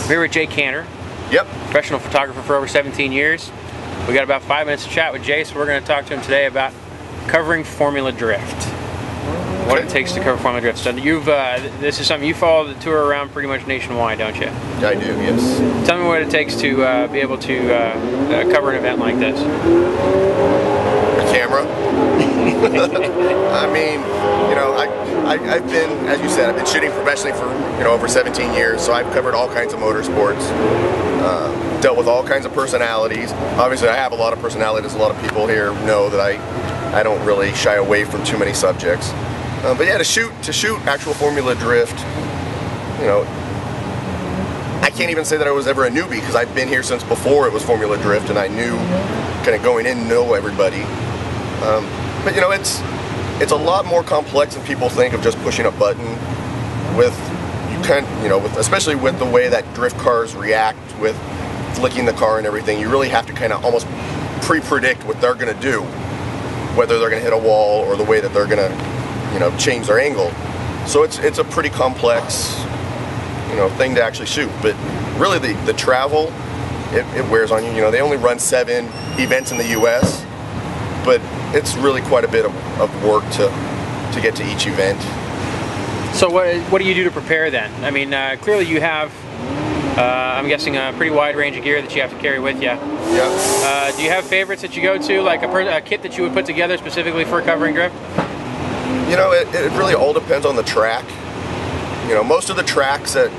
I'm here with Jay Canter. Yep. Professional photographer for over 17 years. We got about 5 minutes to chat with Jay, so we're going to talk to him today about covering Formula Drift. What it takes to cover Formula Drift. So this is something you follow the tour around pretty much nationwide, don't you? I do, yes. Tell me what it takes to be able to cover an event like this. A camera. I mean, you know, I've been, as you said, I've been shooting professionally for, you know, over 17 years, so I've covered all kinds of motorsports, dealt with all kinds of personalities. Obviously, I have a lot of personalities. A lot of people here know that I don't really shy away from too many subjects. But yeah, to shoot actual Formula Drift, you know, I can't even say that I was ever a newbie, because I've been here since before it was Formula Drift, and I knew, kind of going in, know everybody. But you know, it's a lot more complex than people think of just pushing a button. Especially with the way that drift cars react with flicking the car and everything, you really have to kind of almost pre-predict what they're going to do, whether they're going to hit a wall or the way that they're going to, you know, change their angle. So it's a pretty complex, you know, thing to actually shoot. But really, the travel, it wears on you. You know, they only run 7 events in the U.S., but it's really quite a bit of work to get to each event. So what do you do to prepare then? I mean, clearly you have, I'm guessing, a pretty wide range of gear that you have to carry with you. Yeah. Do you have favorites that you go to, like a kit that you would put together specifically for covering drift? You know, it really all depends on the track. You know, most of the tracks that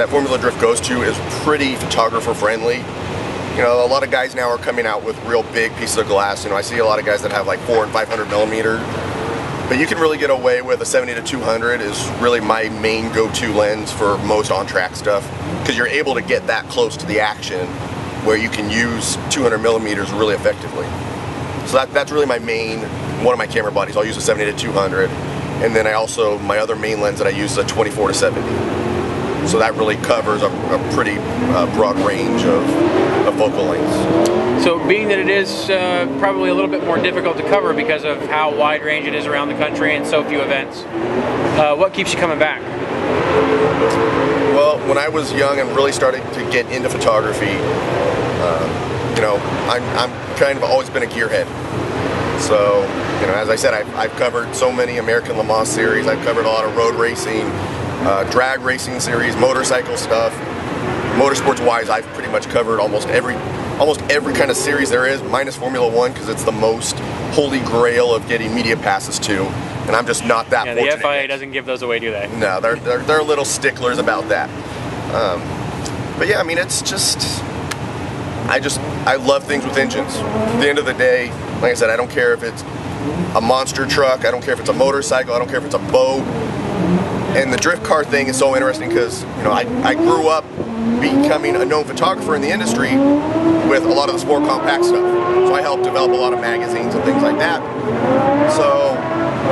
Formula Drift goes to is pretty photographer friendly. You know, a lot of guys now are coming out with real big pieces of glass. You know, I see a lot of guys that have like 400 and 500 millimeter. But you can really get away with a 70-200 is really my main go-to lens for most on-track stuff, because you're able to get that close to the action where you can use 200 millimeters really effectively. So that's really my main, one of my camera bodies. I'll use a 70-200, and then my other main lens that I use is a 24-70. So that really covers a pretty broad range of focal lengths. So being that it is probably a little bit more difficult to cover because of how wide range it is around the country and so few events, what keeps you coming back? Well, when I was young and really started to get into photography, you know, I'm kind of always been a gearhead. So, you know, as I said, I've covered so many American Le Mans series. I've covered a lot of road racing, drag racing series, motorcycle stuff. Motorsports wise, I've pretty much covered almost every kind of series there is, minus Formula 1, because it's the most holy grail of getting media passes to, and I'm just not that fortunate. The FIA doesn't give those away, do they? No, they're little sticklers about that. But yeah, I mean, it's just, I love things with engines. At the end of the day, like I said, I don't care if it's a monster truck, I don't care if it's a motorcycle, I don't care if it's a boat. And the drift car thing is so interesting because, you know, I grew up becoming a known photographer in the industry with a lot of the sport compact stuff. So I helped develop a lot of magazines and things like that. So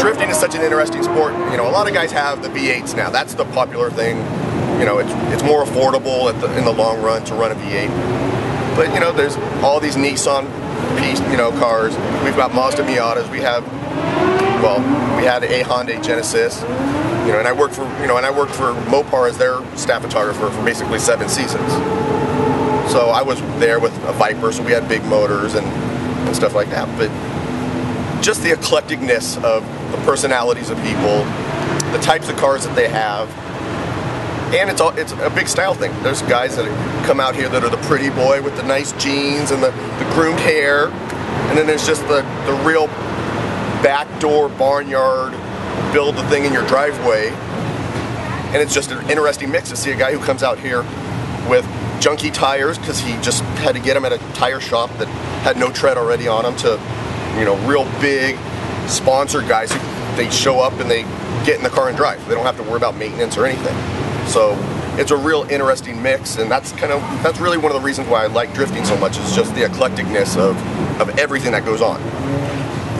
drifting is such an interesting sport. You know, a lot of guys have the V8s now. That's the popular thing. You know, it's more affordable in the long run to run a V8. But you know, there's all these Nissan cars. We've got Mazda Miatas. We had a Hyundai Genesis. You know, and I worked for Mopar as their staff photographer for basically 7 seasons. So I was there with a Viper, so we had big motors and stuff like that. But just the eclecticness of the personalities of people, the types of cars that they have, and it's a big style thing. There's guys that come out here that are the pretty boy with the nice jeans and the groomed hair, and then there's just the real backdoor barnyard, build the thing in your driveway. And it's just an interesting mix to see a guy who comes out here with junky tires because he just had to get them at a tire shop that had no tread already on them, to, you know, real big sponsored guys who they show up and they get in the car and drive. They don't have to worry about maintenance or anything. So it's a real interesting mix, and that's really one of the reasons why I like drifting so much, is just the eclecticness of everything that goes on.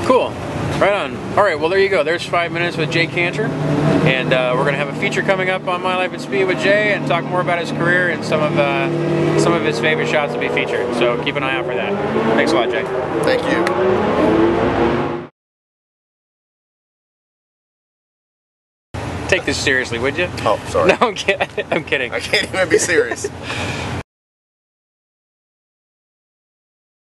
Cool. Right on. All right, well, there you go. There's 5 minutes with Jay Canter, and we're going to have a feature coming up on My Life at Speed with Jay and talk more about his career and some of his favorite shots to be featured. So keep an eye out for that. Thanks a lot, Jay. Thank you. Take this seriously, would you? Oh, sorry. No, I'm kidding. I can't even be serious.